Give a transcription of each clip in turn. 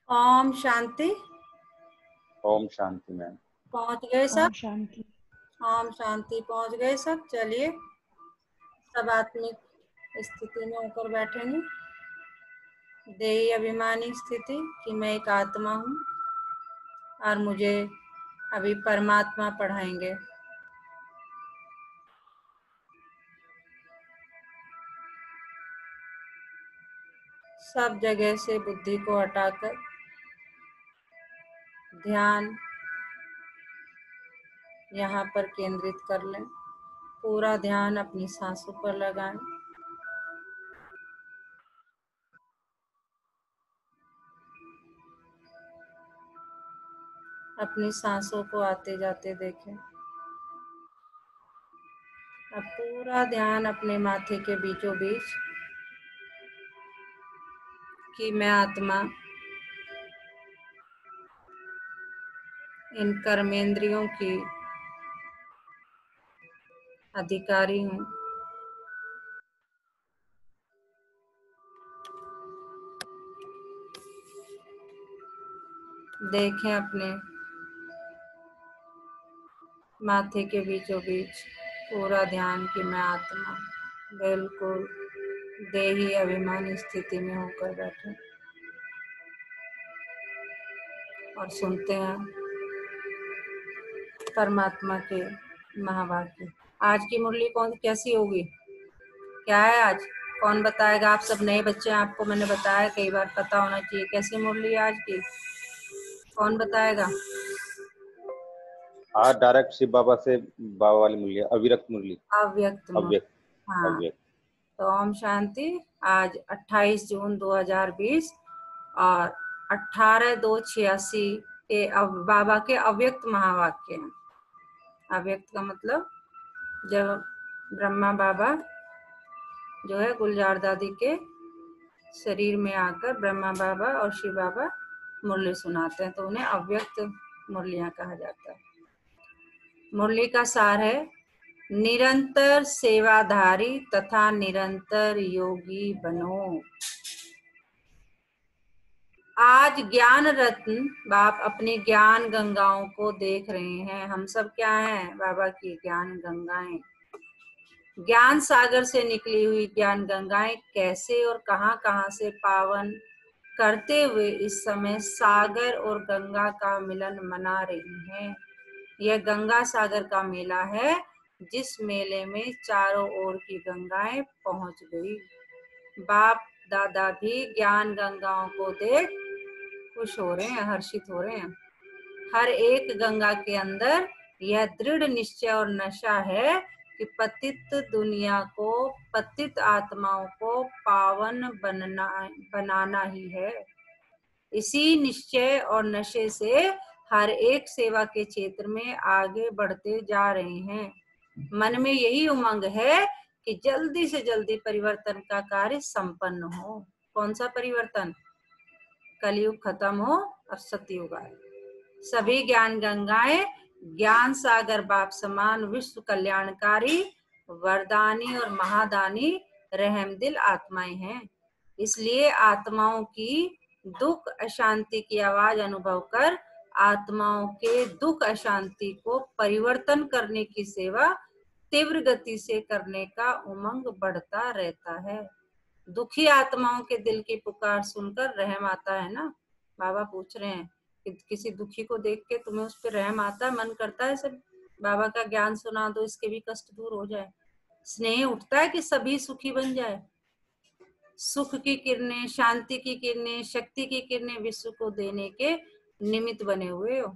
Om Shanti. Om Shanti ma'am. पहुंच गए सब? ओम शांति। ओम शांति, पहुंच गए सब। चलिए सब आत्मिक स्थिति में होकर बैठेंगे। देही अभिमानी स्थिति कि मैं एक आत्मा हूँ और मुझे अभी परमात्मा पढ़ाएंगे। सब जगह से बुद्धि को हटाकर ध्यान यहाँ पर केंद्रित कर लें। पूरा ध्यान अपनी सांसों पर लगाएं। अपनी सांसों को आते जाते देखें। अब पूरा ध्यान अपने माथे के बीचों बीच कि मैं आत्मा इन कर्मेंद्रियों की अधिकारी हूँ। देखें अपने माथे के बीचों बीच पूरा ध्यान कि मैं आत्मा बिल्कुल देही अभिमानी स्थिति में होकर बैठे और सुनते हैं परमात्मा के महावाक्य। आज की मुरली कैसी होगी? क्या है आज? कौन बताएगा? आप सब नए बच्चे हैं, आपको मैंने बताया कई बार, पता होना चाहिए। कैसी मुरली है आज की? कौन बताएगा? आज डायरेक्ट शिव बाबा से बाबा वाली मुरली है, अविरक्त मुरली। अव्यक्त मुरली। अव्यक्त। हाँ, अव्यक्त। तो ओम शांति। आज 28 जून 2020 और 18/2/86 के बाबा के अव्यक्त महावाक्य हैं। अव्यक्त का मतलब जब ब्रह्मा बाबा जो है गुलजार दादी के शरीर में आकर ब्रह्मा बाबा और शिव बाबा मुरली सुनाते हैं तो उन्हें अव्यक्त मुरलियां कहा जाता है। मुरली का सार है निरंतर सेवाधारी तथा निरंतर योगी बनो। आज ज्ञान रत्न बाप अपनी ज्ञान गंगाओं को देख रहे हैं। हम सब क्या हैं? बाबा की ज्ञान गंगाएं। ज्ञान सागर से निकली हुई ज्ञान गंगाएं कैसे और कहां कहां से पावन करते हुए इस समय सागर और गंगा का मिलन मना रही हैं। यह गंगा सागर का मेला है जिस मेले में चारों ओर की गंगाएं पहुंच गई। बाप दादा भी ज्ञान गंगाओं को देख खुश हो रहे हैं, हर्षित हो रहे हैं। हर एक गंगा के अंदर यह दृढ़ निश्चय और नशा है कि पतित दुनिया को, पतित आत्माओं को पावन बनाना ही है। इसी निश्चय और नशे से हर एक सेवा के क्षेत्र में आगे बढ़ते जा रहे हैं। मन में यही उमंग है कि जल्दी से जल्दी परिवर्तन का कार्य संपन्न हो। कौन सा परिवर्तन? कलयुग खत्म हो और सतयुग आए। सभी ज्ञान गंगाएं ज्ञान सागर बाप समान विश्व कल्याणकारी वरदानी और महादानी रहमदिल आत्माएं हैं। इसलिए आत्माओं की दुख अशांति की आवाज अनुभव कर आत्माओं के दुख अशांति को परिवर्तन करने की सेवा तीव्र गति से करने का उमंग बढ़ता रहता है। दुखी आत्माओं के दिल की पुकार सुनकर रहम आता है ना? बाबा पूछ रहे हैं कि किसी दुखी को देख के तुम्हें उस पर रहम आता है? मन करता है सब बाबा का ज्ञान सुना दो, इसके भी कष्ट दूर हो जाए। स्नेह उठता है कि सभी सुखी बन जाए। सुख की किरणें, शांति की किरणें, शक्ति की किरणें विश्व को देने के निमित्त बने हुए हो।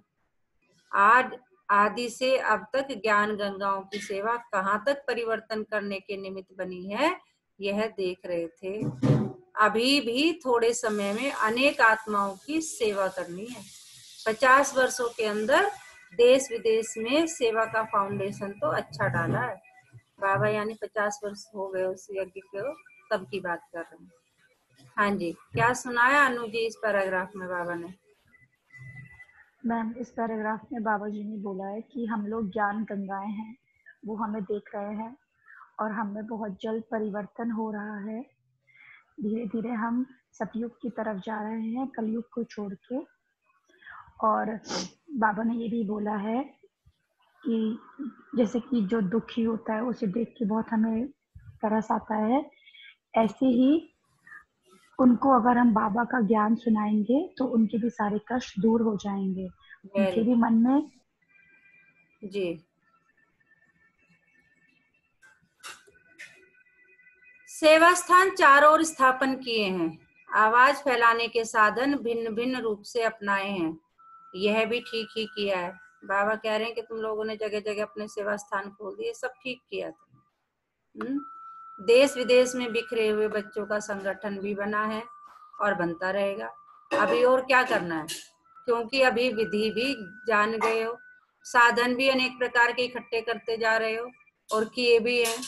आज आदि से अब तक ज्ञान गंगाओं की सेवा कहाँ तक परिवर्तन करने के निमित्त बनी है, यह देख रहे थे। अभी भी थोड़े समय में अनेक आत्माओं की सेवा करनी है। 50 वर्षों के अंदर देश विदेश में सेवा का फाउंडेशन तो अच्छा डाला है बाबा, यानी 50 वर्ष हो गए उस यज्ञ को, तब की बात कर रहे हैं। हाँ जी, क्या सुनाया अनु जी इस पैराग्राफ में बाबा ने? मैम, इस पैराग्राफ में बाबा जी ने बोला है कि हम लोग ज्ञान गंगाएं हैं, वो हमें देख रहे हैं और हमें बहुत जल्द परिवर्तन हो रहा है। धीरे धीरे हम सतयुग की तरफ जा रहे हैं, कलयुग को छोड़ के। और बाबा ने ये भी बोला है कि जैसे कि जो दुखी होता है उसे देख के बहुत हमें तरस आता है, ऐसे ही उनको अगर हम बाबा का ज्ञान सुनाएंगे तो उनके भी सारे कष्ट दूर हो जाएंगे, उनके भी मन में। जी, सेवा स्थान चारों ओर स्थापन किए हैं, आवाज फैलाने के साधन भिन्न भिन्न रूप से अपनाए हैं, यह भी ठीक ही किया है। बाबा कह रहे हैं कि तुम लोगों ने जगह जगह अपने सेवा स्थान खोल दिए, सब ठीक किया था। देश विदेश में बिखरे हुए बच्चों का संगठन भी बना है और बनता रहेगा। अभी और क्या करना है, क्योंकि अभी विधि भी जान गए हो, साधन भी अनेक प्रकार के इकट्ठे करते जा रहे हो और किए भी हैं।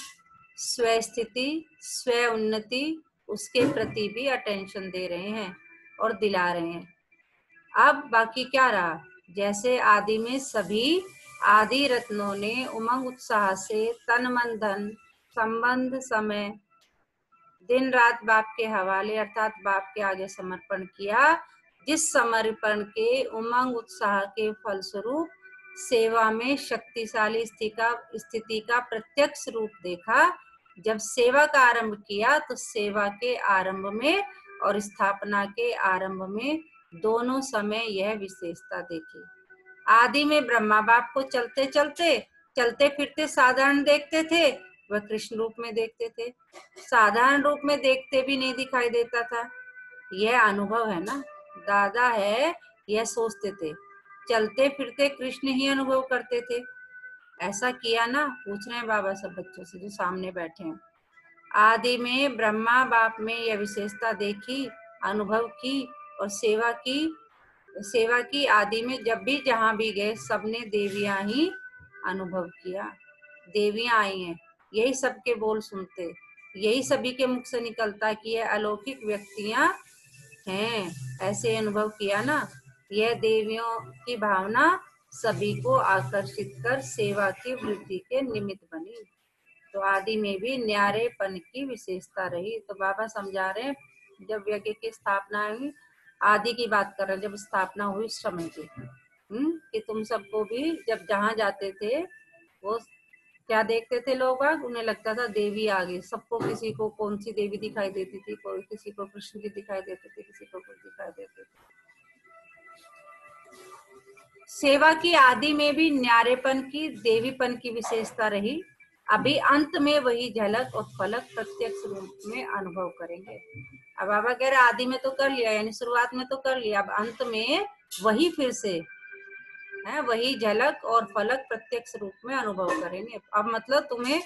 स्व स्थिति, स्व उन्नति, उसके प्रति भी अटेंशन दे रहे हैं और दिला रहे हैं। अब बाकी क्या रहा, जैसे आदि में सभी आदि रत्नों ने उमंग उत्साह से तन मन धन संबंध समय दिन रात बाप के हवाले अर्थात बाप के आगे समर्पण किया, जिस समर्पण के उमंग उत्साह के फलस्वरूप सेवा में शक्तिशाली स्थिति का प्रत्यक्ष रूप देखा। जब सेवा का आरंभ किया तो सेवा के आरंभ में और स्थापना के आरंभ में दोनों समय यह विशेषता देखी। आदि में ब्रह्मा बाप को चलते फिरते साधारण देखते थे, वह कृष्ण रूप में देखते थे। साधारण रूप में देखते भी नहीं दिखाई देता था, यह अनुभव है ना, दादा है यह सोचते थे, चलते फिरते कृष्ण ही अनुभव करते थे। ऐसा किया ना, पूछ रहे हैं बाबा सब बच्चों से जो सामने बैठे हैं। आदि में ब्रह्मा बाप में यह विशेषता देखी, अनुभव की और सेवा की। आदि में जब भी जहां भी गए सबने देवियां ही अनुभव किया, देवियां आई हैं, यही सबके बोल सुनते, यही सभी के मुख से निकलता कि यह अलौकिक व्यक्तियां हैं, ऐसे अनुभव किया ना। यह देवियों की भावना सभी को आकर्षित कर सेवा की वृद्धि के निमित्त बनी। तो आदि में भी न्यारेपन की विशेषता रही। तो बाबा समझा रहे हैं, जब यज्ञ की स्थापना हुई, आदि की बात कर रहे हैं, जब स्थापना हुई उस समय की, कि तुम सबको भी जब जहाँ जाते थे वो क्या देखते थे लोग, उन्हें लगता था देवी आ गई। सबको किसी को कौन सी देवी दिखाई देती थी, कोई किसी को कृष्ण जी दिखाई देते थे, किसी को कुछ दिखाई देते थे। सेवा की आदि में भी न्यारेपन की देवीपन की विशेषता रही। अभी अंत में वही झलक और फलक प्रत्यक्ष रूप में अनुभव करेंगे। अब बाबा कह रहे आदि में तो कर लिया, यानी शुरुआत में तो कर लिया, अब अंत में वही फिर से है, वही झलक और फलक प्रत्यक्ष रूप में अनुभव करेंगे। अब मतलब तुम्हें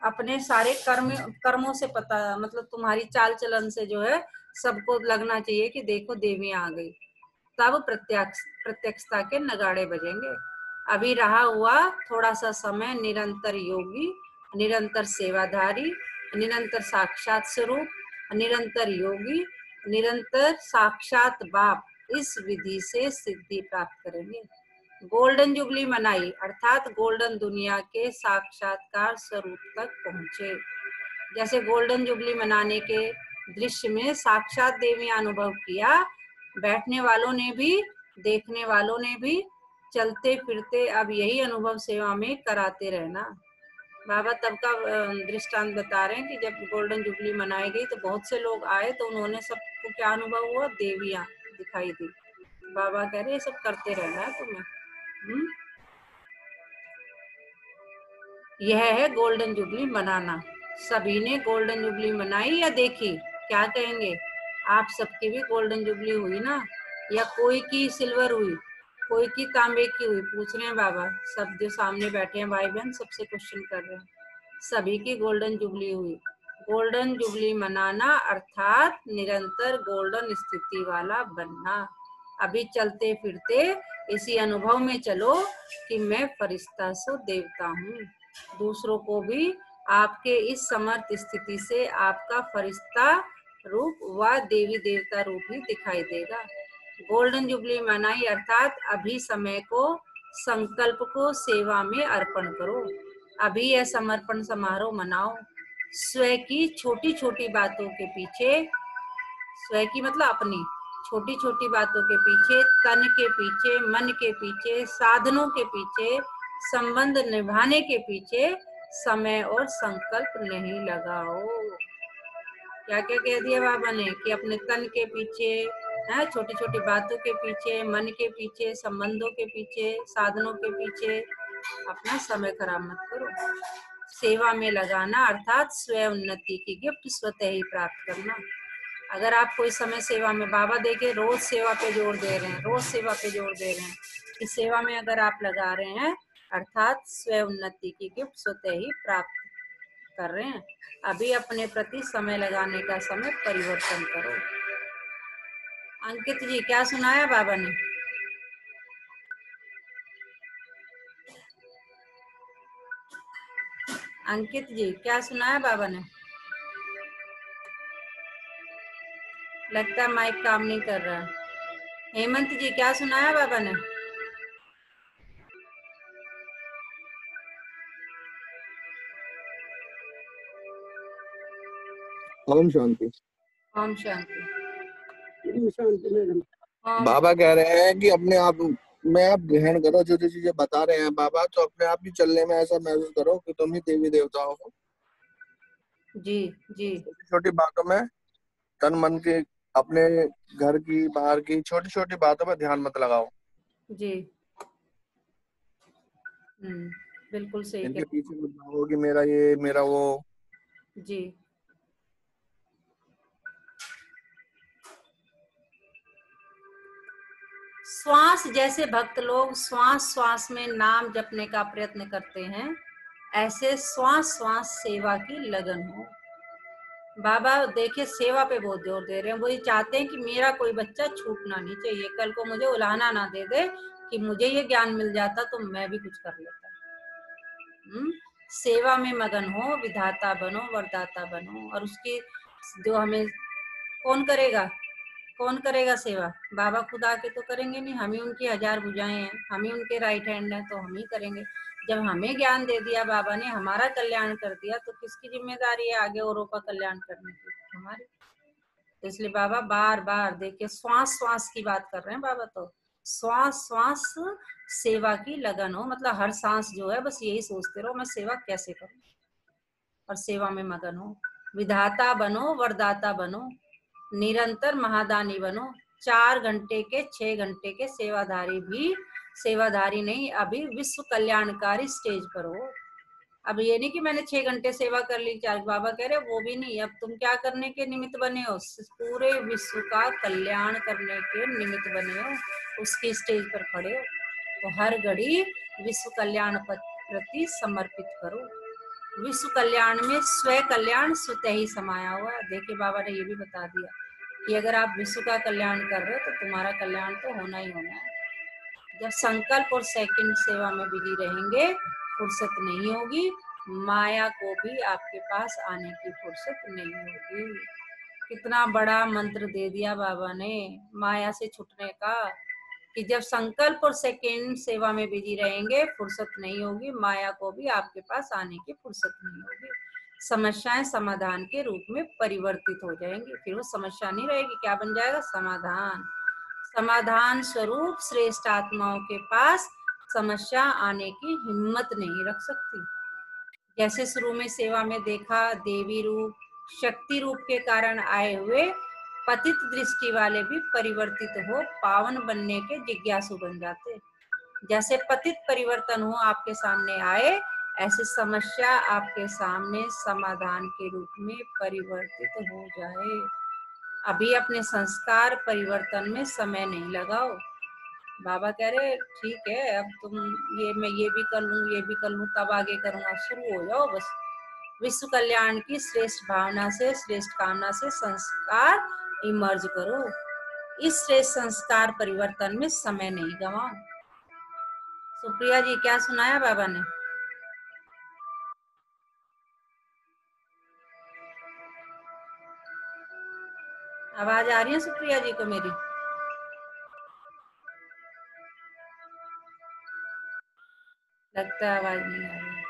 अपने सारे कर्मों से पता, मतलब तुम्हारी चाल चलन से जो है सबको लगना चाहिए कि देखो देवियां आ गई, तब प्रत्यक्षता के नगाड़े बजेंगे। अभी रहा हुआ थोड़ा सा समय निरंतर योगी, निरंतर सेवाधारी, निरंतर साक्षात स्वरूप, निरंतर योगी, निरंतर साक्षात बाप, इस विधि से सिद्धि प्राप्त करेंगे। गोल्डन जुबली मनाई अर्थात गोल्डन दुनिया के साक्षात्कार स्वरूप तक पहुंचे। जैसे गोल्डन जुबली मनाने के दृश्य में साक्षात देवी अनुभव किया, बैठने वालों ने भी, देखने वालों ने भी, चलते फिरते अब यही अनुभव सेवा में कराते रहना। बाबा तब का दृष्टांत बता रहे हैं कि जब गोल्डन जुबली मनाई गई तो बहुत से लोग आए, तो उन्होंने सबको क्या अनुभव हुआ, देवियां दिखाई दी। बाबा कह रहे सब करते रहना है तुम्हें। यह है गोल्डन जुबली मनाना। सभी ने गोल्डन जुबली मनाई या देखी, क्या कहेंगे, आप सबकी भी गोल्डन जुबली हुई ना, या कोई की सिल्वर हुई, कोई की तांबे की हुई, पूछ रहे हैं बाबा। सब जो सामने बैठे हैं भाई बहन सबसे क्वेश्चन कर रहे हैं, सभी की गोल्डन जुबली हुई। गोल्डन जुबली मनाना अर्थात निरंतर गोल्डन स्थिति वाला बनना। अभी चलते फिरते इसी अनुभव में चलो कि मैं फरिश्ता सो देवता हूँ, दूसरों को भी आपके इस समर्थ स्थिति से आपका फरिश्ता रूप व देवी देवता रूप ही दिखाई देगा। गोल्डन जुबली मनाई अर्थात अभी समय को, संकल्प को सेवा में अर्पण करो। अभी यह समर्पण समारोह मनाओ। स्व की छोटी छोटी बातों के पीछे स्व की मतलब अपनी, छोटी छोटी बातों के पीछे, तन के पीछे, मन के पीछे, साधनों के पीछे, संबंध निभाने के पीछे समय और संकल्प नहीं लगाओ। क्या क्या कह दिया बाबा ने कि अपने तन के पीछे, है छोटी छोटी बातों के पीछे, मन के पीछे, संबंधों के पीछे, साधनों के पीछे अपना समय खराब मत करो। सेवा में लगाना अर्थात स्व उन्नति की गिफ्ट स्वतः ही प्राप्त करना। अगर आप कोई समय सेवा में, बाबा देखे रोज सेवा पे जोर दे रहे हैं, रोज सेवा पे जोर दे रहे हैं, इस सेवा में अगर आप लगा रहे हैं अर्थात स्व उन्नति की गिफ्ट स्वतः ही प्राप्त कर रहे हैं। अभी अपने प्रति समय लगाने का समय परिवर्तन करो। अंकित जी क्या सुनाया बाबा ने? अंकित जी क्या सुनाया बाबा ने? लगता है माइक काम नहीं कर रहा है। हेमंत जी क्या सुनाया बाबा ने? ओम शांति। ओम शांति। बाबा कह रहे हैं कि अपने आप में आप ग्रहण करो जो जो चीजें बता रहे हैं बाबा, तो अपने आप ही चलने में ऐसा महसूस करो कि तुम ही देवी देवता हो। जी जी छोटी छोटी बातों में, तन मन के, अपने घर की बाहर की छोटी छोटी बातों में ध्यान मत लगाओ। जी बिल्कुल सही इनके कह। पीछे मत भागो कि मेरा ये मेरा वो। जी श्वास जैसे भक्त लोग श्वास श्वास में नाम जपने का प्रयत्न करते हैं, ऐसे श्वास श्वास सेवा की लगन हो। बाबा देखिए सेवा पे बहुत जोर दे रहे हैं। वो ये चाहते हैं कि मेरा कोई बच्चा छूटना नहीं चाहिए, कल को मुझे उलाहना ना दे दे कि मुझे ये ज्ञान मिल जाता तो मैं भी कुछ कर लेता। सेवा में मगन हो, विधाता बनो, वरदाता बनो। और उसकी जो हमें कौन करेगा, कौन करेगा सेवा? बाबा खुद आके तो करेंगे नहीं, हम ही उनकी 1000 भुजाएं हैं, हम ही उनके राइट हैंड हैं, तो हम ही करेंगे। जब हमें ज्ञान दे दिया बाबा ने, हमारा कल्याण कर दिया, तो किसकी जिम्मेदारी है आगे औरों का कल्याण करने की? हमारी। तो इसलिए बाबा बार बार देखिए श्वास श्वास की बात कर रहे हैं बाबा, तो श्वास श्वास सेवा की लगन हो, मतलब हर सांस जो है बस यही सोचते रहो मैं सेवा कैसे करूं, और सेवा में मगन हो। विधाता बनो, वरदाता बनो, निरंतर महादानी बनो। 4 घंटे के 6 घंटे के सेवाधारी भी सेवाधारी नहीं, अभी विश्व कल्याणकारी स्टेज पर हो। अब ये नहीं कि मैंने 6 घंटे सेवा कर ली, 4, बाबा कह रहे वो भी नहीं। अब तुम क्या करने के निमित्त बने हो? पूरे विश्व का कल्याण करने के निमित्त बने हो, उसकी स्टेज पर खड़े हो। तो हर घड़ी विश्व कल्याण प्रति समर्पित करो। विश्व कल्याण में स्व कल्याण स्वतः ही समाया हुआ है। देखिए बाबा ने ये भी बता दिया कि अगर आप विश्व का कल्याण कर रहे हो तो तुम्हारा कल्याण तो होना ही होना है। जब संकल्प और सेकंड सेवा में बिजी रहेंगे, फुर्सत नहीं होगी, माया को भी आपके पास आने की फुर्सत नहीं होगी। कितना बड़ा मंत्र दे दिया बाबा ने माया से छुटने का, कि जब संकल्प और सेकंड सेवा में बिजी रहेंगे, फुर्सत नहीं होगी, माया को भी आपके पास आने की फुर्सत नहीं होगी। समस्याएं समाधान के रूप में परिवर्तित हो जाएंगी। फिर वो समस्या नहीं रहेगी, क्या बन जाएगा? समाधान। समाधान स्वरूप श्रेष्ठ आत्माओं के पास समस्या आने की हिम्मत नहीं रख सकती। जैसे शुरू में सेवा में देखा, देवी रूप शक्ति रूप के कारण आए हुए पतित दृष्टि वाले भी परिवर्तित हो पावन बनने के जिज्ञासु बन जाते। जैसे पतित परिवर्तन हो आपके सामने आए, ऐसे समस्या आपके सामने समाधान के रूप में परिवर्तित हो जाए। अभी अपने संस्कार परिवर्तन में समय नहीं लगाओ। बाबा कह रहे ठीक है, अब तुम मैं ये भी कर लूं, ये भी कर लूं, तब आगे करूंगा। शुरू हो जाओ बस। विश्व कल्याण की श्रेष्ठ भावना से, श्रेष्ठ कामना से संस्कार इमर्ज करो। इस श्रेष्ठ संस्कार परिवर्तन में समय नहीं गवाओ। सुप्रिया जी क्या सुनाया बाबा ने? आवाज आ रही है सुप्रिया जी को मेरी? लगता है आवाज नहीं आ रही।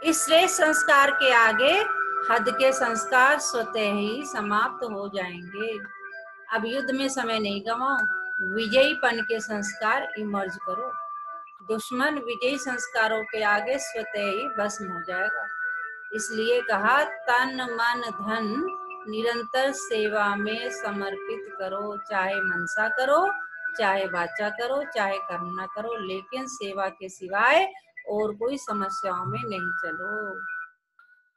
इस श्रेष्ठ संस्कार के आगे हद के संस्कार स्वतः ही समाप्त हो जाएंगे। अब युद्ध में समय नहीं गवाओ, विजयीपन के संस्कार इमर्ज करो। दुश्मन विजयी संस्कारों के आगे स्वतः ही भस्म हो जाएगा। इसलिए कहा तन मन धन निरंतर सेवा में समर्पित करो, चाहे मनसा करो, चाहे वाचा करो, चाहे कर्म न करो, लेकिन सेवा के सिवाय और कोई समस्याओं में नहीं चलो।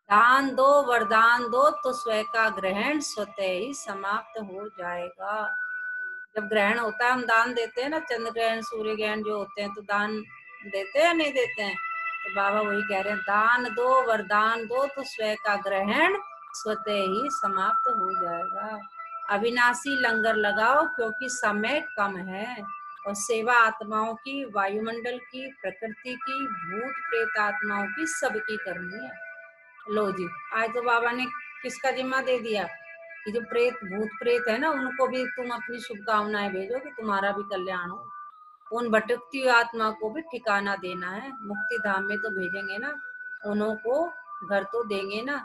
दान दो, वरदान दो तो स्वयं का ग्रहण स्वतः ही समाप्त हो जाएगा। जब ग्रहण होता है, हम दान देते हैं ना, चंद्र ग्रहण, सूर्य ग्रहण जो होते हैं, तो दान देते हैं नहीं देते हैं? तो बाबा वही कह रहे हैं, दान दो, वरदान दो तो स्वयं का ग्रहण स्वतः ही समाप्त हो जाएगा। अविनाशी लंगर लगाओ क्योंकि समय कम है, और सेवा आत्माओं की, वायुमंडल की, प्रकृति की, भूत प्रेत आत्माओं की, सबकी करनी है। लो जी, आज तो बाबा ने किसका जिम्मा दे दिया कि जो प्रेत, भूत प्रेत है ना, उनको भी तुम अपनी शुभकामनाएं भेजो कि तुम्हारा भी कल्याण हो। उन भटकती हुई आत्मा को भी ठिकाना देना है, मुक्ति धाम में तो भेजेंगे ना, उन्हों को घर तो देंगे ना।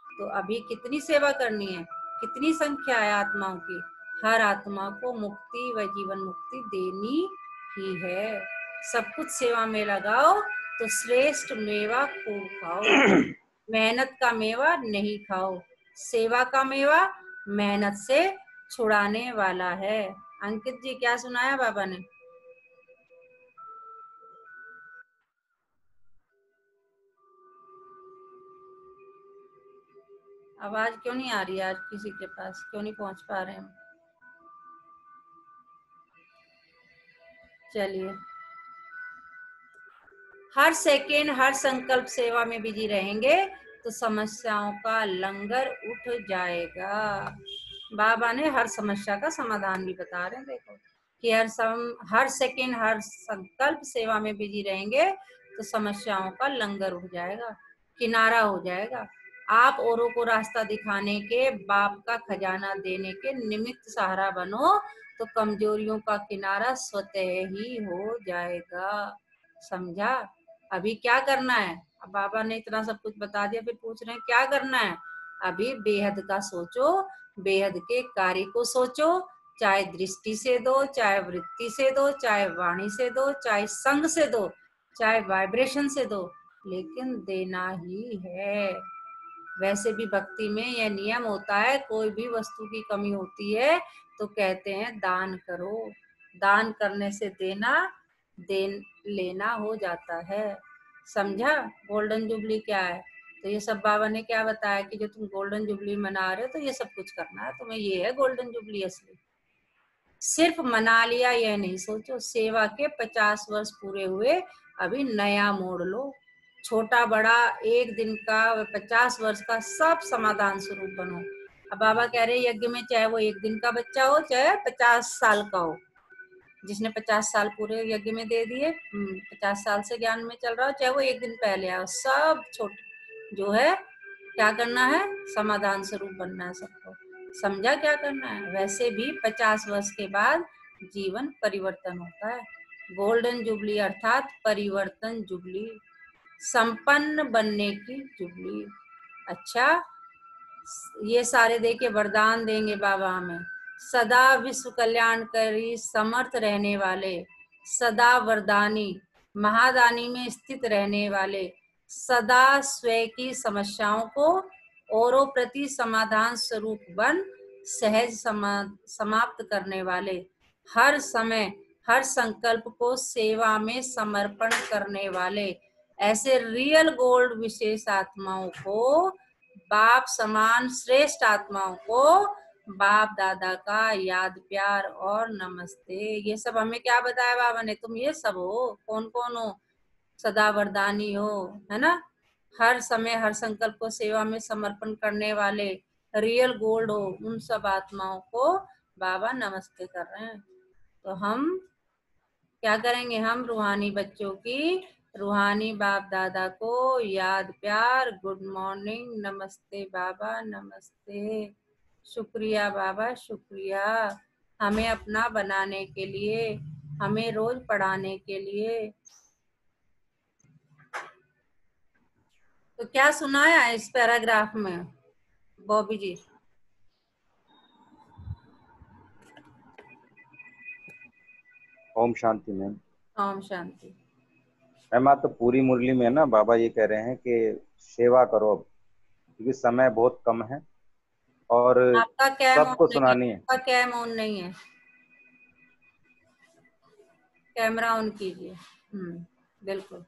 तो अभी कितनी सेवा करनी है, कितनी संख्या है आत्माओं की, हर आत्मा को मुक्ति व जीवन मुक्ति देनी ही है। सब कुछ सेवा में लगाओ तो श्रेष्ठ मेवा खूब खाओ। मेहनत का मेवा नहीं खाओ, सेवा का मेवा मेहनत से छुड़ाने वाला है। अंकित जी, क्या सुनाया बाबा ने? आवाज क्यों नहीं आ रही आज किसी के पास? क्यों नहीं पहुंच पा रहे हम? चलिए, हर सेकेंड हर संकल्प सेवा में बिजी रहेंगे तो समस्याओं का लंगर उठ जाएगा। बाबा ने हर समस्या का समाधान भी बता रहे हैं, देखो कि हर सेकेंड हर संकल्प सेवा में बिजी रहेंगे तो समस्याओं का लंगर उठ जाएगा, किनारा हो जाएगा। आप औरों को रास्ता दिखाने के, बाप का खजाना देने के निमित्त सहारा बनो तो कमजोरियों का किनारा स्वतः ही हो जाएगा। समझा? अभी क्या करना है? अब बाबा ने इतना सब कुछ बता दिया, फिर पूछ रहे हैं क्या करना है? अभी बेहद का सोचो, बेहद के कार्य को सोचो, चाहे दृष्टि से दो, चाहे वृत्ति से दो, चाहे वाणी से दो, चाहे संग से दो, चाहे वाइब्रेशन से दो, लेकिन देना ही है। वैसे भी भक्ति में यह नियम होता है, कोई भी वस्तु की कमी होती है तो कहते हैं दान करो। दान करने से देना लेना हो जाता है। समझा गोल्डन जुबली क्या है? तो ये सब बाबा ने क्या बताया कि जो तुम गोल्डन जुबली मना रहे हो तो ये सब कुछ करना है तुम्हें, ये है गोल्डन जुबली असली। सिर्फ मना लिया यह नहीं सोचो, सेवा के 50 वर्ष पूरे हुए, अभी नया मोड़ लो। छोटा बड़ा, एक दिन का, 50 वर्ष का, सब समाधान स्वरूप बनो। अब बाबा कह रहे यज्ञ में चाहे वो एक दिन का बच्चा हो, चाहे 50 साल का हो, जिसने 50 साल पूरे यज्ञ में दे दिए, 50 साल से ज्ञान में चल रहा हो, चाहे वो एक दिन पहले आओ, सब छोटे जो है क्या करना है, समाधान स्वरूप बनना है सबको। समझा क्या करना है? वैसे भी 50 वर्ष के बाद जीवन परिवर्तन होता है। गोल्डन जुबली अर्थात परिवर्तन जुबली, संपन्न बनने की जुबली। अच्छा, ये सारे देके वरदान देंगे बाबा हमें, सदा विश्व कल्याणकारी समर्थ रहने वाले, सदा वरदानी महादानी में स्थित रहने वाले, सदा स्वयं की समस्याओं को औरों प्रति समाधान स्वरूप बन सहज समाप्त करने वाले, हर समय हर संकल्प को सेवा में समर्पण करने वाले, ऐसे रियल गोल्ड विशेष आत्माओं को, बाप समान श्रेष्ठ आत्माओं को बाप दादा का याद प्यार और नमस्ते। ये सब हमें क्या बताया बाबा ने? तुम ये सब हो, कौन कौन हो? सदा वरदानी हो, है ना, हर समय हर संकल्प को सेवा में समर्पण करने वाले रियल गोल्ड हो, उन सब आत्माओं को बाबा नमस्ते कर रहे हैं। तो हम क्या करेंगे? हम रूहानी बच्चों की, रूहानी बाप दादा को याद प्यार, गुड मॉर्निंग, नमस्ते बाबा, नमस्ते, शुक्रिया बाबा, शुक्रिया हमें अपना बनाने के लिए, हमें रोज पढ़ाने के लिए। तो क्या सुनाया इस पैराग्राफ में बॉबी जी? ओम शांति मैम। ओम शांति। मैम आप तो पूरी मुरली में ना बाबा ये कह रहे हैं कि सेवा करो अब, क्योंकि समय बहुत कम है और आपका कैम ऑन सबको नहीं है, सुनानी है। आपका कैम ऑन नहीं है, कैमरा ऑन कीजिए। बिल्कुल,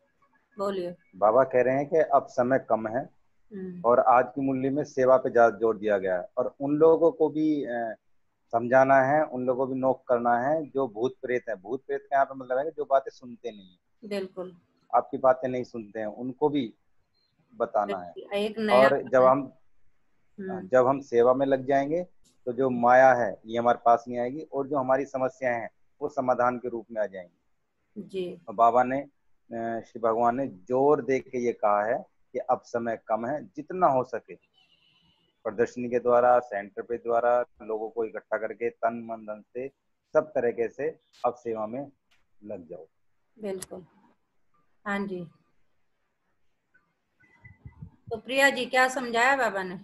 बोलिए। बाबा कह रहे हैं कि अब समय कम है और आज की मुरली में सेवा पे ज्यादा जोर दिया गया है और उन लोगों को भी समझाना है, उन लोगों को भी नोक करना है जो भूत प्रेत है। भूत प्रेत का यहाँ पे मतलब है कि जो बातें सुनते नहीं है, बिल्कुल, आपकी बातें नहीं सुनते हैं, उनको भी बताना है। एक नया। और जब हम सेवा में लग जाएंगे तो जो माया है ये हमारे पास नहीं आएगी और जो हमारी समस्याएं हैं वो समाधान के रूप में आ जाएंगी। जी, और बाबा ने श्री भगवान ने जोर दे के ये कहा है कि अब समय कम है, जितना हो सके प्रदर्शनी के द्वारा, सेंटर पे द्वारा लोगों को इकट्ठा करके तन मन धन से सब तरीके से अब सेवा में लग जाओ। बिल्कुल। हाँ जी, तो प्रिया जी क्या समझाया बाबा ने?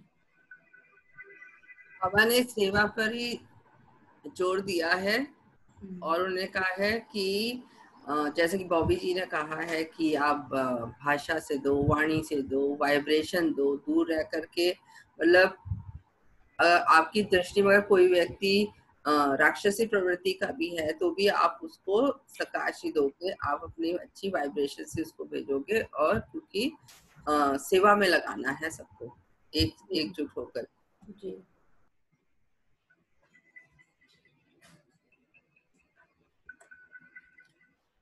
बाबा ने सेवा पर ही जोर दिया है और उन्होंने कहा है कि जैसे कि बॉबी जी ने कहा है कि आप भाषा से दो, वाणी से दो, वाइब्रेशन दो, दूर रह करके, मतलब आपकी दृष्टि में अगर कोई व्यक्ति राक्षसी प्रवृत्ति का भी है तो भी आप उसको सकाशी दोगे, आप अपनी अच्छी वाइब्रेशन से उसको भेजोगे, और क्योंकि सेवा में लगाना है सबको एकजुट होकर। जी,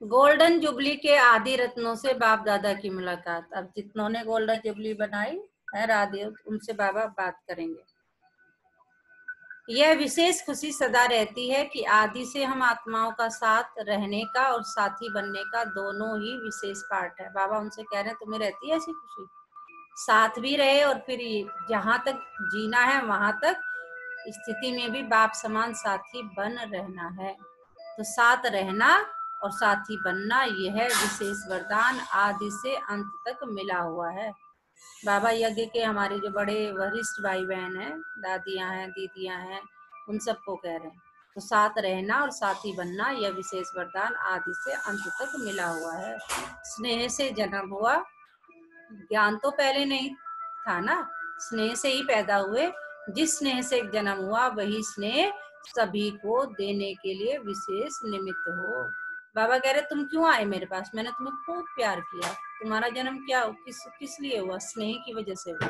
गोल्डन जुबली के आदि रत्नों से बाप दादा की मुलाकात। अब जितनों ने गोल्डन जुबली बनाई है राधे, उनसे बाबा बात करेंगे। यह विशेष खुशी सदा रहती है कि आदि से हम आत्माओं का साथ रहने का और साथी बनने का दोनों ही विशेष पार्ट है। बाबा उनसे कह रहे हैं तुम्हें रहती है ऐसी खुशी, साथ भी रहे और फिर जहां तक जीना है वहां तक स्थिति में भी बाप समान साथी बन रहना है। तो साथ रहना और साथी बनना यह विशेष वरदान आदि से अंत तक मिला हुआ है। बाबा यज्ञ के हमारे जो बड़े वरिष्ठ भाई बहन हैं, दादियां हैं, दीदियां हैं, उन सबको कह रहे हैं तो साथ रहना और साथी बनना यह विशेष वरदान आदि से अंत तक मिला हुआ है। स्नेह से जन्म हुआ, ज्ञान तो पहले नहीं था ना, स्नेह से ही पैदा हुए। जिस स्नेह से जन्म हुआ वही स्नेह सभी को देने के लिए विशेष निमित्त हो। बाबा कह रहे तुम क्यों आए मेरे पास, मैंने तुम्हें खूब प्यार किया, तुम्हारा जन्म क्या किस लिए हुआ, स्नेह की वजह से हुआ,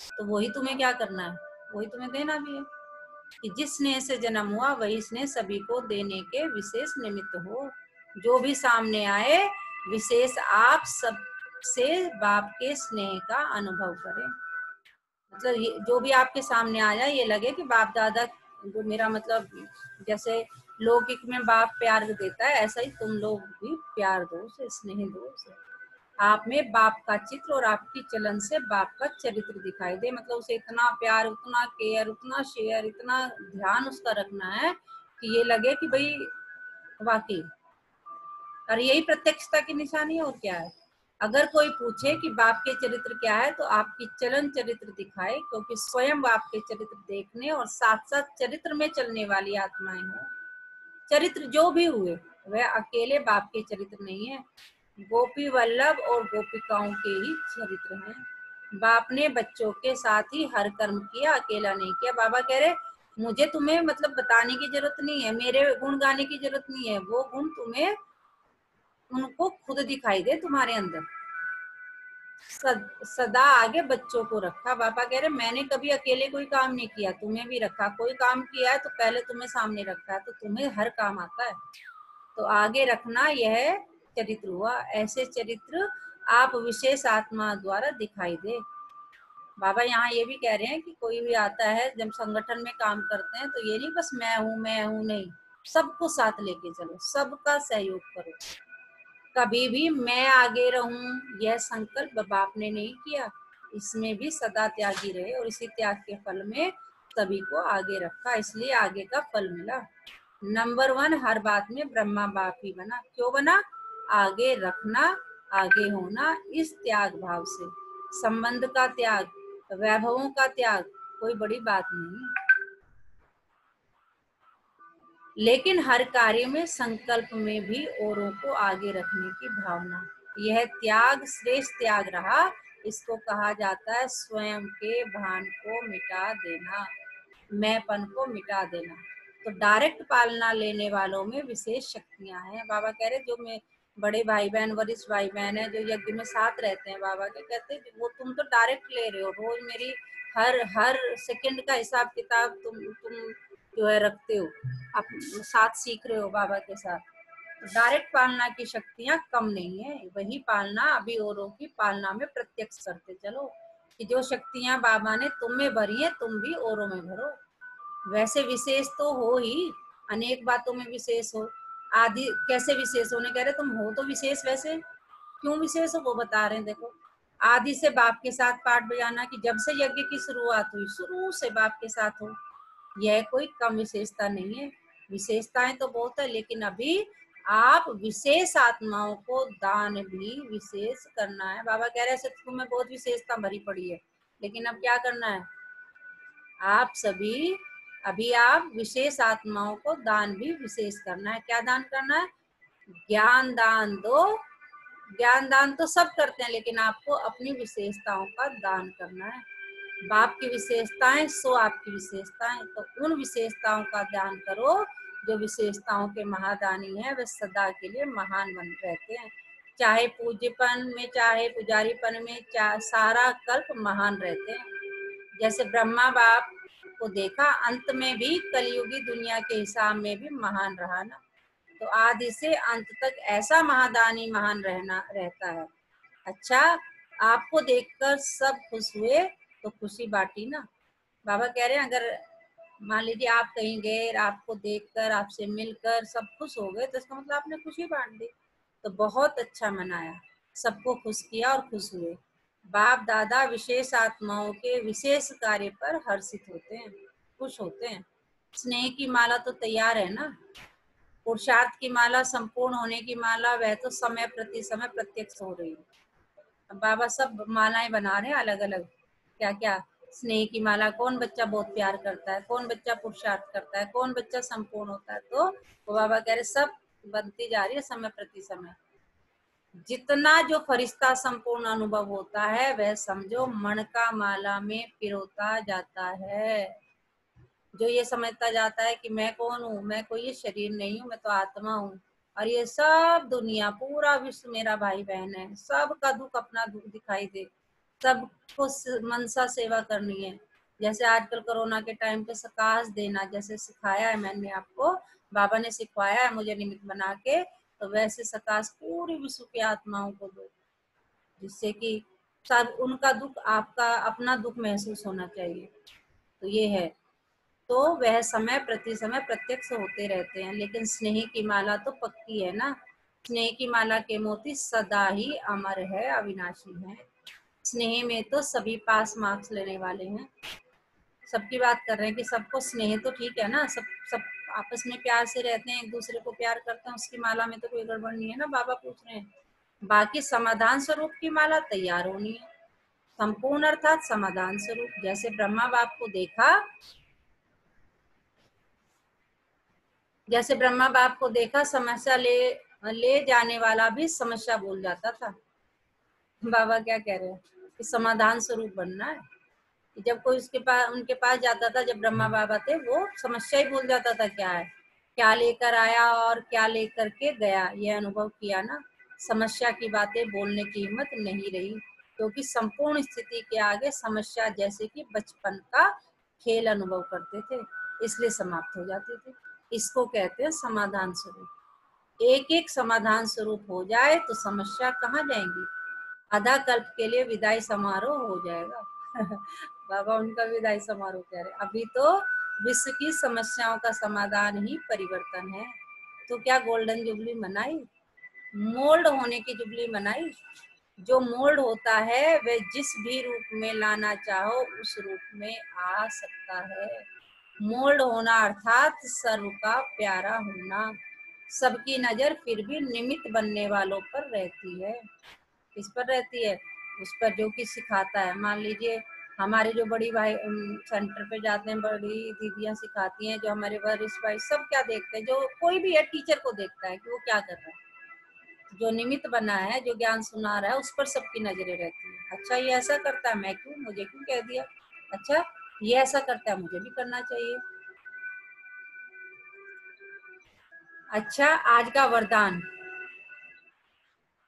तो वही तुम्हें क्या करना है, वही तुम्हें देना भी है कि जिस स्नेह से जन्म हुआ वही स्नेह सभी को देने के विशेष निमित्त हो। जो भी सामने आए विशेष आप सब से बाप के स्नेह का अनुभव करें। मतलब ये जो भी आपके सामने आ जाए ये लगे कि बाप दादा जो मेरा मतलब जैसे लौकिक में बाप प्यार देता है ऐसा ही तुम लोग भी प्यार दो उसे, स्नेह दो उसे। आप में बाप का चित्र और आपकी चलन से बाप का चरित्र दिखाई दे। मतलब उसे इतना प्यार, उतना केयर, उतना शेयर, इतना ध्यान उसका रखना है कि ये लगे कि भाई वाकई। और यही प्रत्यक्षता की निशानी है और क्या है। अगर कोई पूछे कि बाप के चरित्र क्या है तो आपकी चलन चरित्र दिखाए, क्योंकि स्वयं बाप के चरित्र देखने और साथ साथ चरित्र में चलने वाली आत्माएं हैं। चरित्र जो भी हुए वह अकेले बाप के चरित्र नहीं है, गोपी वल्लभ और गोपिकाओं के ही चरित्र हैं। बाप ने बच्चों के साथ ही हर कर्म किया, अकेला नहीं किया। बाबा कह रहे मुझे तुम्हें मतलब बताने की जरूरत नहीं है, मेरे गुण गाने की जरूरत नहीं है, वो गुण तुम्हें उनको खुद दिखाई दे तुम्हारे अंदर। सदा आगे बच्चों को रखा। बाबा कह रहे मैंने कभी अकेले कोई काम नहीं किया, तुम्हें भी रखा। कोई काम किया है तो पहले तुम्हें सामने रखा है, तो तुम्हें हर काम आता है तो आगे रखना, यह चरित्र हुआ। ऐसे चरित्र आप विशेष आत्मा द्वारा दिखाई दे। बाबा यहाँ ये भी कह रहे हैं कि कोई भी आता है जब संगठन में काम करते हैं तो ये नहीं बस मैं हूँ नहीं, सबको साथ लेके चलो, सबका सहयोग करो। कभी भी मैं आगे रहूं यह संकल्प बाप ने नहीं किया, इसमें भी सदा त्यागी रहे और इसी त्याग के फल में सभी को आगे रखा, इसलिए आगे का फल मिला। नंबर 1 हर बात में ब्रह्मा बाप ही बना। क्यों बना? आगे रखना, आगे होना, इस त्याग भाव से। संबंध का त्याग, वैभवों का त्याग कोई बड़ी बात नहीं, लेकिन हर कार्य में संकल्प में भी औरों को आगे रखने की भावना, यह त्याग श्रेष्ठ त्याग रहा। इसको कहा जाता है स्वयं के भान को मिटा देना, मैंपन को मिटा देना। तो डायरेक्ट पालना लेने वालों में विशेष शक्तियां हैं। बाबा कह रहे जो मैं बड़े भाई बहन, वरिष्ठ भाई बहन है जो यज्ञ में साथ रहते हैं, बाबा के कहते हैं वो तुम तो डायरेक्ट ले रहे हो, रोज मेरी हर सेकंड का हिसाब किताब तुम जो है रखते हो, आप साथ सीख रहे हो बाबा के साथ। डायरेक्ट पालना की शक्तियां कम नहीं है, वही पालना अभी औरों की पालना में प्रत्यक्ष करते चलो कि जो शक्तियां बाबा ने तुम में भरी है तुम भी औरों में भरो। वैसे विशेष तो हो ही, अनेक बातों में विशेष हो। आदि कैसे विशेष होने कह रहे तुम हो तो विशेष, वैसे क्यों विशेष हो वो बता रहे हैं। देखो आदि से बाप के साथ पाठ बजाना कि जब से यज्ञ की शुरुआत हुई शुरू से बाप के साथ हो, यह कोई कम विशेषता नहीं है। विशेषताएं तो बहुत है, लेकिन अभी आप विशेष आत्माओं को दान भी विशेष करना है। बाबा कह रहे हैं तुम्हें बहुत विशेषता भरी पड़ी है, लेकिन अब क्या करना है, आप सभी अभी आप विशेष आत्माओं को दान भी विशेष करना है। क्या दान करना है, ज्ञान दान दो। ज्ञान दान तो सब करते हैं, लेकिन आपको अपनी विशेषताओं का दान करना है। बाप की विशेषताएं सो आपकी विशेषताएं, तो उन विशेषताओं का दान करो जो विशेषताओं के महादानी हैं, वे सदा के लिए महान बन रहते हैं। चाहे पूज्यपन में चाहे पुजारीपन में, चाहे सारा कल्प महान रहते हैं। जैसे ब्रह्मा बाप को देखा, अंत में भी कलयुगी दुनिया के हिसाब में भी महान रहा ना, तो आदि से अंत तक ऐसा महादानी महान रहता है। अच्छा, आपको देखकर सब खुश हुए तो खुशी बांटी ना। बाबा कह रहे हैं अगर मान लीजिए आप कहीं गए, आपको देखकर आपसे मिलकर सब खुश हो गए, तो इसका मतलब आपने खुशी बांट दी, तो बहुत अच्छा मनाया, सबको खुश किया और खुश हुए। बाप दादा विशेष आत्माओं के विशेष कार्य पर हर्षित होते हैं, खुश होते हैं। स्नेह की माला तो तैयार है ना, पुरुषार्थ की माला, संपूर्ण होने की माला, वह तो समय प्रति समय प्रत्यक्ष हो रही है। अब बाबा सब मालाएं बना रहे हैं अलग अलग, क्या क्या स्नेह की माला, कौन बच्चा बहुत प्यार करता है, कौन बच्चा पुरुषार्थ करता है, कौन बच्चा संपूर्ण होता है, तो वो बाबा कह रहे सब बनती जा रही है समय प्रति समय। जितना जो फरिश्ता संपूर्ण अनुभव होता है वह समझो मणका माला में पिरोता जाता है। जो ये समझता जाता है कि मैं कौन हूँ, मैं कोई ये शरीर नहीं हूँ, मैं तो आत्मा हूँ, और ये सब दुनिया पूरा विश्व मेरा भाई बहन है, सबका दुख अपना दुख दिखाई दे, सबको मनसा सेवा करनी है। जैसे आजकल कोरोना के टाइम पे सकाश देना जैसे सिखाया है मैंने आपको, बाबा ने सिखवाया है मुझे निमित्त बना के, तो वैसे सकाश पूरी विश्व की आत्माओं को दो, जिससे कि सब उनका दुख आपका अपना दुख महसूस होना चाहिए। तो ये है, तो वह समय प्रति समय प्रत्यक्ष होते रहते हैं। लेकिन स्नेह की माला तो पक्की है ना, स्नेह की माला के मोती सदा ही अमर है, अविनाशी है। स्नेह में तो सभी पास मार्क्स लेने वाले हैं। सबकी बात कर रहे हैं कि सबको स्नेह तो ठीक है ना, सब आपस में प्यार से रहते हैं, एक दूसरे को प्यार करते हैं, उसकी माला में तो कोई गड़बड़ नहीं है ना। बाबा पूछ रहे हैं बाकी समाधान स्वरूप की माला तैयार होनी है, संपूर्ण अर्थात समाधान स्वरूप। जैसे ब्रह्मा बाप को देखा, जैसे ब्रह्मा बाप को देखा, समस्या ले जाने वाला भी समस्या बोल जाता था। बाबा क्या कह रहे हैं कि समाधान स्वरूप बनना है। जब कोई उनके पास जाता था, जब ब्रह्मा बाबा थे, वो समस्या ही भूल जाता था क्या है, क्या लेकर आया और क्या लेकर के गया, ये अनुभव किया ना। समस्या की बातें बोलने की हिम्मत नहीं रही, क्योंकि संपूर्ण स्थिति के आगे समस्या जैसे कि बचपन का खेल अनुभव करते थे, इसलिए समाप्त हो जाती थी। इसको कहते हैं समाधान स्वरूप। एक एक समाधान स्वरूप हो जाए तो समस्या कहाँ जाएंगी, आधा कल्प के लिए विदाई समारोह हो जाएगा। बाबा उनका विदाई समारोह कह रहे, अभी तो विश्व की समस्याओं का समाधान ही परिवर्तन है। तो क्या गोल्डन जुबली मनाई, मोल्ड होने की जुबली मनाई। जो मोल्ड होता है वह जिस भी रूप में लाना चाहो उस रूप में आ सकता है। मोल्ड होना अर्थात सर्व का प्यारा होना। सबकी नजर फिर भी निमित्त बनने वालों पर रहती है। किस पर रहती है, उस पर जो कि सिखाता है। मान लीजिए हमारे जो बड़ी भाई सेंटर पे जाते हैं, बड़ी दीदियां सिखाती हैं, जो हमारे वरिष्ठ भाई सब क्या देखते हैं, जो कोई भी है टीचर को देखता है कि वो क्या कर रहा है। जो निमित्त बना है, जो ज्ञान सुना रहा है, उस पर सबकी नजरें रहती है। अच्छा ये ऐसा करता है, मैं क्यों, मुझे क्यों कह दिया। अच्छा ये ऐसा करता है, मुझे भी करना चाहिए। अच्छा आज का वरदान,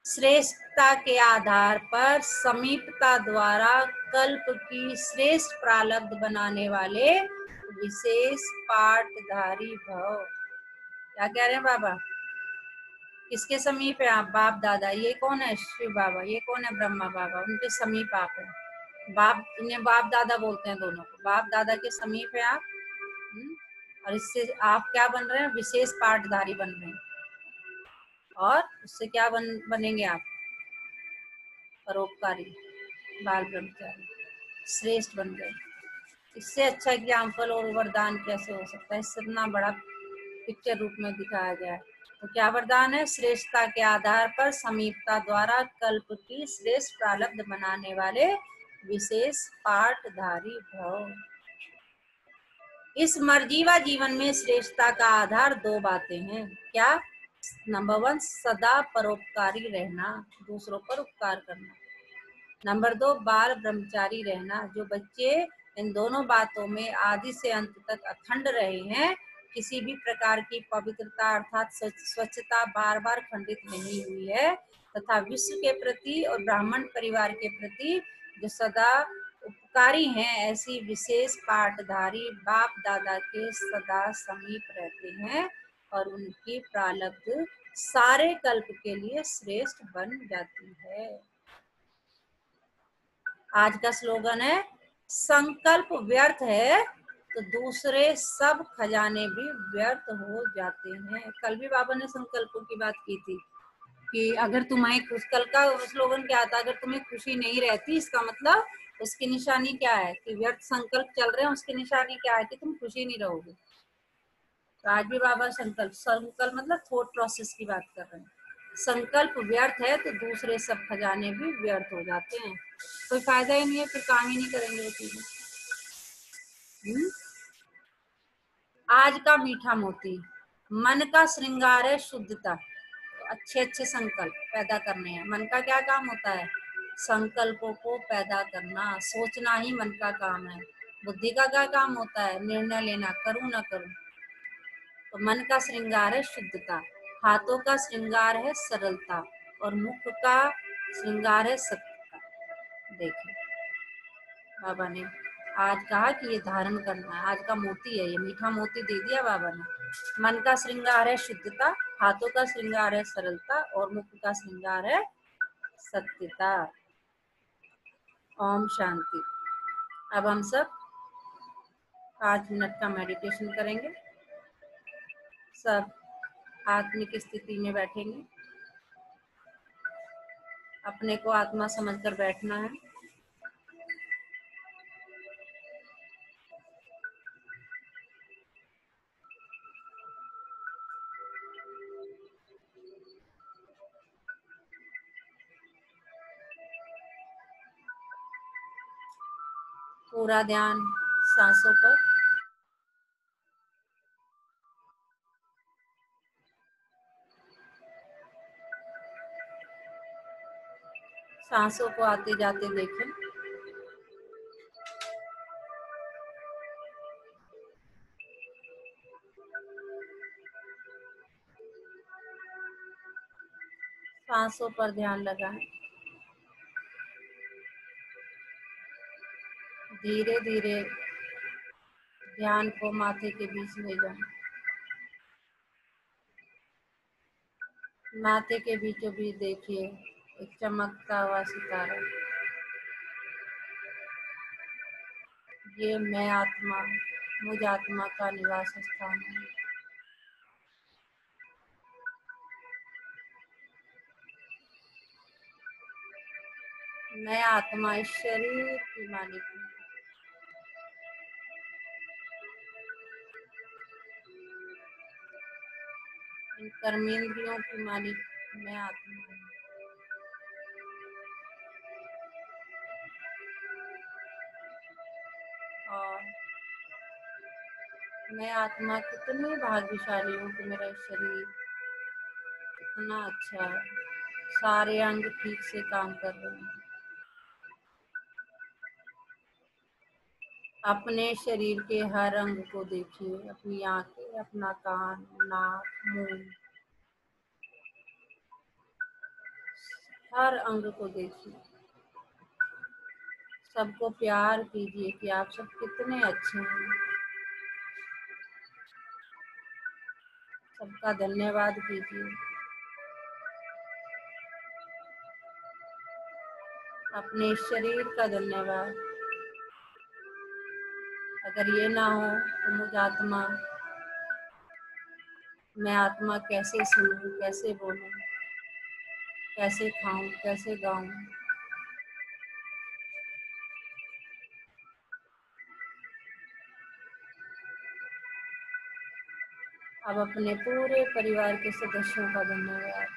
श्रेष्ठता के आधार पर समीपता द्वारा कल्प की श्रेष्ठ प्रारब्ध बनाने वाले विशेष पाठधारी भव। क्या कह रहे हैं बाबा, किसके समीप है आप, बाप दादा। ये कौन है, शिव बाबा। ये कौन है, ब्रह्मा बाबा। उनके समीप आप है। बाप, इन्हें बाप दादा बोलते हैं दोनों को। बाप दादा के समीप है आप। और इससे आप क्या बन रहे हैं, विशेष पाठधारी बन रहे हैं। और उससे क्या बनेंगे आप, परोपकारी, बाल ब्रह्मचारी, श्रेष्ठ बन गए। इससे अच्छा ज्ञानफल और वरदान कैसे हो सकता है, इससे इतना बड़ा पिक्चर रूप में दिखाया गया है। तो क्या वरदान है, श्रेष्ठता के आधार पर समीपता द्वारा कल्प की श्रेष्ठ प्रारब्ध बनाने वाले विशेष पाठधारी भव। इस मर्जीवा जीवन में श्रेष्ठता का आधार दो बातें हैं। क्या, नंबर 1 सदा परोपकारी रहना, दूसरों पर उपकार करना। नंबर 2 बाल ब्रह्मचारी रहना। जो बच्चे इन दोनों बातों में आदि से अंत तक अखंड रहे हैं, किसी भी प्रकार की पवित्रता अर्थात स्वच्छता बार बार खंडित नहीं हुई है, तथा विश्व के प्रति और ब्राह्मण परिवार के प्रति जो सदा उपकारी हैं, ऐसी विशेष पाठधारी बाप दादा के सदा समीप रहते हैं और उनकी प्रारब्ध सारे कल्प के लिए श्रेष्ठ बन जाती है। आज का स्लोगन है, संकल्प व्यर्थ है तो दूसरे सब खजाने भी व्यर्थ हो जाते हैं। कल भी बाबा ने संकल्पों की बात की थी कि अगर तुम्हें, कल का स्लोगन क्या था, अगर तुम्हें खुशी नहीं रहती, इसका मतलब उसकी निशानी क्या है कि व्यर्थ संकल्प चल रहे हैं, उसकी निशानी क्या है कि तुम खुशी नहीं रहोगे। तो आज भी बाबा संकल्प मतलब थॉट प्रोसेस की बात कर रहे हैं। संकल्प व्यर्थ है तो दूसरे सब खजाने भी व्यर्थ हो जाते हैं, कोई फायदा ही नहीं है, फिर काम ही नहीं करेंगे वो चीजें। आज का मीठा मोती, मन का श्रृंगार है शुद्धता। तो अच्छे अच्छे संकल्प पैदा करने हैं। मन का क्या काम होता है, संकल्पों को पैदा करना, सोचना ही मन का काम है। बुद्धि का क्या काम होता है, निर्णय लेना, करूं ना करूं। तो मन का श्रृंगार है शुद्धता, हाथों का श्रृंगार है सरलता, और मुख का श्रृंगार है सत्यता। देखिए बाबा ने आज कहा कि ये धारण करना है, आज का मोती है, ये मीठा मोती दे दिया बाबा ने। मन का श्रृंगार है शुद्धता, हाथों का श्रृंगार है सरलता, और मुख का श्रृंगार है सत्यता। ओम शांति। अब हम सब 5 मिनट का मेडिटेशन करेंगे। सब आत्मिक स्थिति में बैठेंगे, अपने को आत्मा समझकर बैठना है। पूरा ध्यान सांसों पर। सांसों को आते जाते देखें। सांसों पर ध्यान लगाएं। धीरे धीरे ध्यान को माथे के बीच ले जाएं। माथे के बीचों बीच देखिए एक चमकता हुआ सितारा। ये मैं आत्मा, मुझ आत्मा का निवास स्थान है। मैं आत्मा इस शरीर की मालिक हूँ। इन कर्मेंद्रियों की मालिक मैं आत्मा हूँ। मैं आत्मा कितनी भाग्यशाली हूँ कि मेरा शरीर कितना अच्छा है, सारे अंग ठीक से काम कर रहे हैं। अपने शरीर के हर अंग को देखिए, अपनी आंखें, अपना कान, नाक, मुंह, हर अंग को देखिए। सबको प्यार कीजिए कि आप सब कितने अच्छे हैं। सबका धन्यवाद कीजिए। अपने शरीर का धन्यवाद। अगर ये ना हो तो मैं आत्मा कैसे सुनूं, कैसे बोलूं, कैसे खाऊं, कैसे गाऊं। अब अपने पूरे परिवार के सदस्यों का धन्यवाद।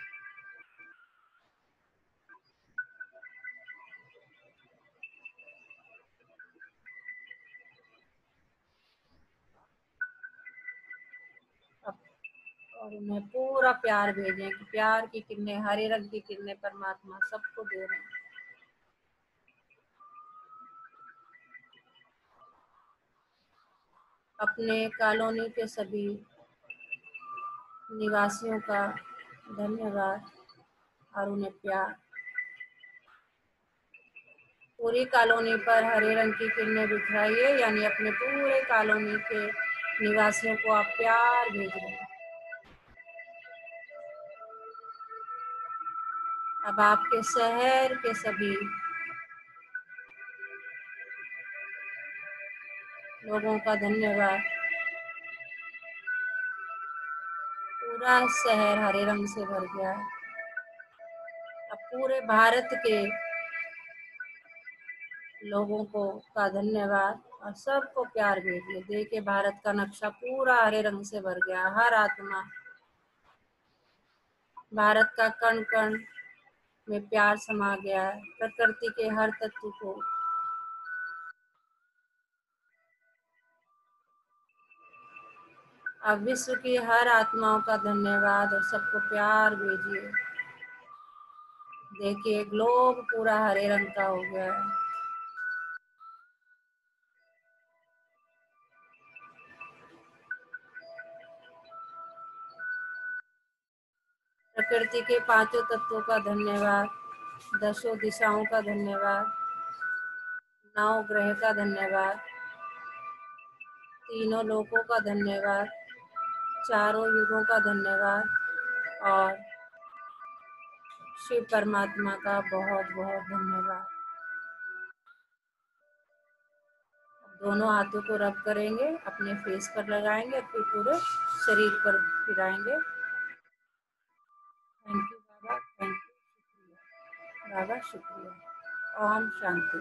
और उन्हें पूरा प्यार भेजें कि प्यार की किरणें, हरे रंग की किरणें परमात्मा सबको दे रहे हैं। अपने कॉलोनी के सभी निवासियों का धन्यवाद और उन्हें प्यार। पूरी कॉलोनी पर हरे रंग की किरणें बिखराइए, यानी अपने पूरे कॉलोनी के निवासियों को आप प्यार भेज रहे हैं। अब आपके शहर के सभी लोगों का धन्यवाद। पूरा शहर हरे रंग से भर गया है। अब पूरे भारत के लोगों को का धन्यवाद और सबको प्यार भेजिए। देखिए भारत का नक्शा पूरा हरे रंग से भर गया। हर आत्मा, भारत का कण कण में प्यार समा गया है। प्रकृति के हर तत्व को अब विश्व की हर आत्माओं का धन्यवाद और सबको प्यार भेजिए। देखिए ग्लोब पूरा हरे रंग का हो गया है। प्रकृति के पांचों तत्वों का धन्यवाद, 10 दिशाओं का धन्यवाद, 9 ग्रह का धन्यवाद, तीनों लोकों का धन्यवाद, चारों युगों का धन्यवाद और शिव परमात्मा का बहुत बहुत धन्यवाद। दोनों हाथों को रब करेंगे, अपने फेस पर लगाएंगे, फिर पूरे शरीर पर फिराएंगे। थैंक यू बाबा, थैंक यू, शुक्रिया बाबा, शुक्रिया। ओम शांति।